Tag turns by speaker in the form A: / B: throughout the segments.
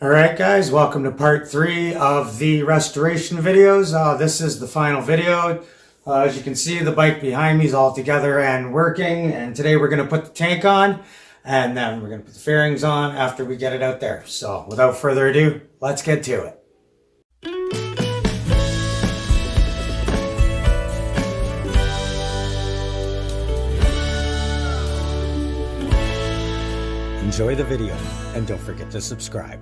A: Alright guys, welcome to part 3 of the restoration videos. This is the final video. As you can see, the bike behind me is all together and working, and today we're going to put the tank on and then we're going to put the fairings on after we get it out there. So without further ado, let's get to it. Enjoy the video and don't forget to subscribe.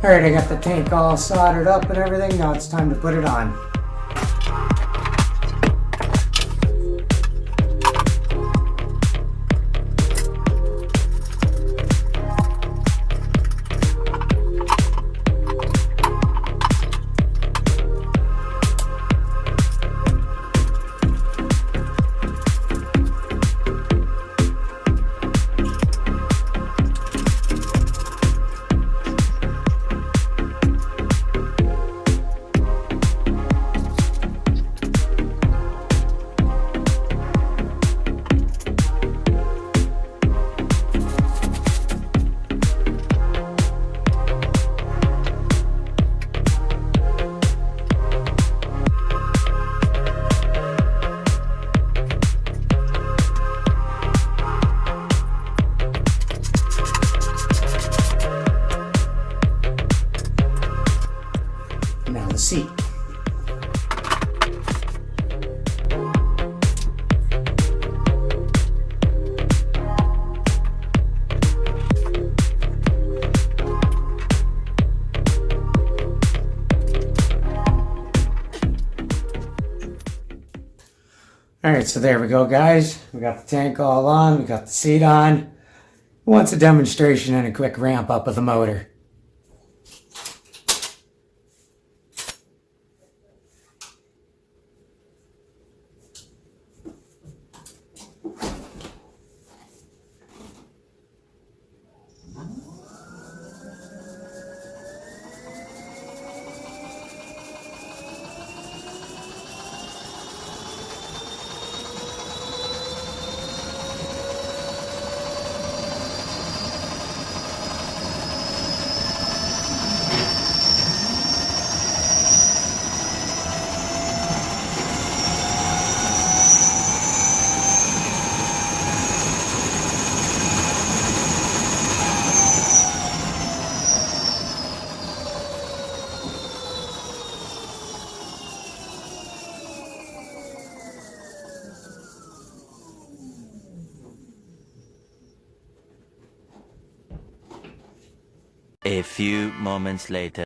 A: Alright, I got the tank all soldered up and everything. Now it's time to put it on. Now the seat. Alright, so there we go guys. We got the tank all on, we got the seat on. Who wants a demonstration and a quick ramp up of the motor?
B: A few moments later.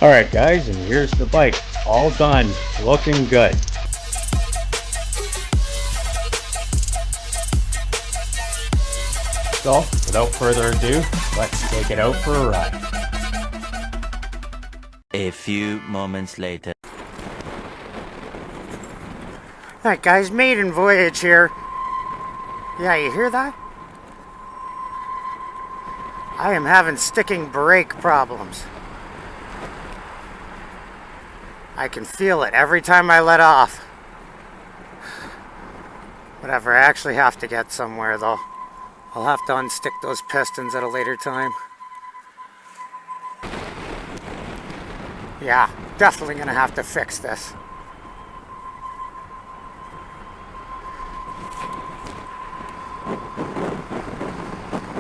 A: Alright guys, and here's the bike. All done. Looking good. So, without further ado, let's take it out for a ride.
B: A few moments later.
A: Alright guys, maiden voyage here. Yeah, you hear that? I am having sticking brake problems. I can feel it every time I let off. Whatever, I actually have to get somewhere though. I'll have to unstick those pistons at a later time. Yeah, definitely gonna have to fix this.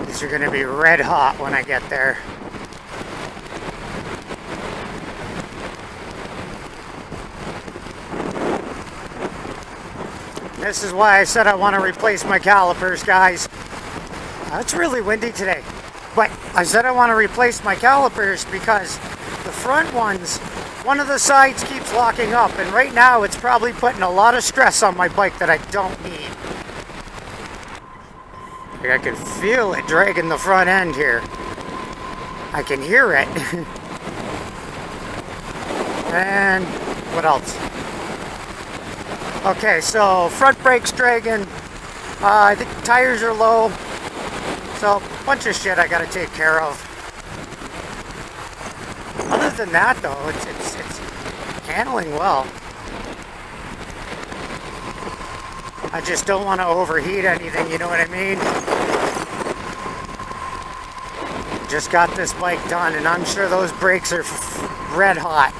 A: These are gonna be red hot when I get there. This is why I said I want to replace my calipers, guys. It's really windy today. But I said I want to replace my calipers because the front ones, one of the sides keeps locking up, and right now it's probably putting a lot of stress on my bike that I don't need. I can feel it dragging the front end here. I can hear it. And what else? Okay, so front brake's dragging. I think tires are low. So, a bunch of shit I gotta take care of. Other than that though, it's handling well. I just don't want to overheat anything, you know what I mean? Just got this bike done and I'm sure those brakes are red hot.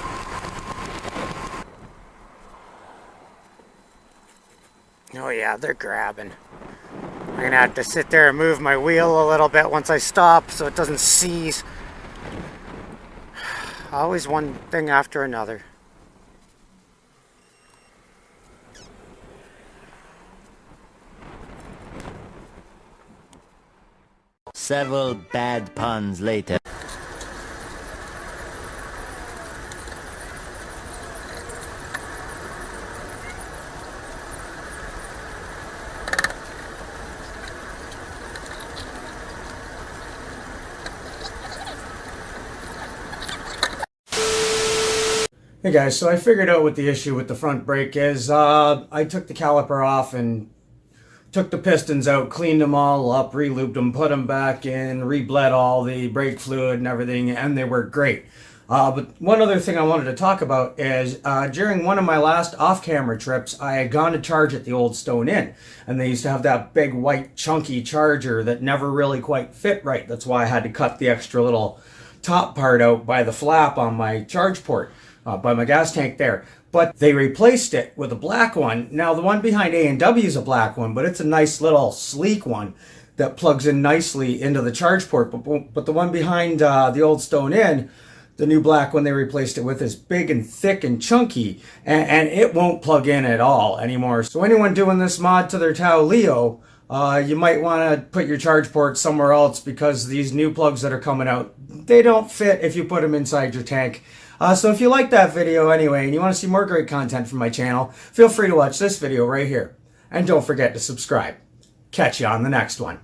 A: Oh yeah, they're grabbing. I'm gonna have to sit there and move my wheel a little bit once I stop so it doesn't seize. Always one thing after another.
B: Several bad puns later.
A: Hey guys, so I figured out what the issue with the front brake is. I took the caliper off and took the pistons out, cleaned them all up, re-lubed them, put them back in, re-bled all the brake fluid and everything, and they work great. But one other thing I wanted to talk about is during one of my last off-camera trips, I had gone to charge at the old Stone Inn, and they used to have that big white chunky charger that never really quite fit right. That's why I had to cut the extra little top part out by the flap on my charge port. By my gas tank there. But they replaced it with a black one. Now the one behind A&W is a black one, but it's a nice little sleek one that plugs in nicely into the charge port. But the one behind the old Stone Inn, the new black one they replaced it with, is big and thick and chunky, and it won't plug in at all anymore. So anyone doing this mod to their Tao Leo, you might want to put your charge port somewhere else because these new plugs that are coming out, they don't fit if you put them inside your tank. So if you like that video anyway and you want to see more great content from my channel, feel free to watch this video right here. And don't forget to subscribe. Catch you on the next one.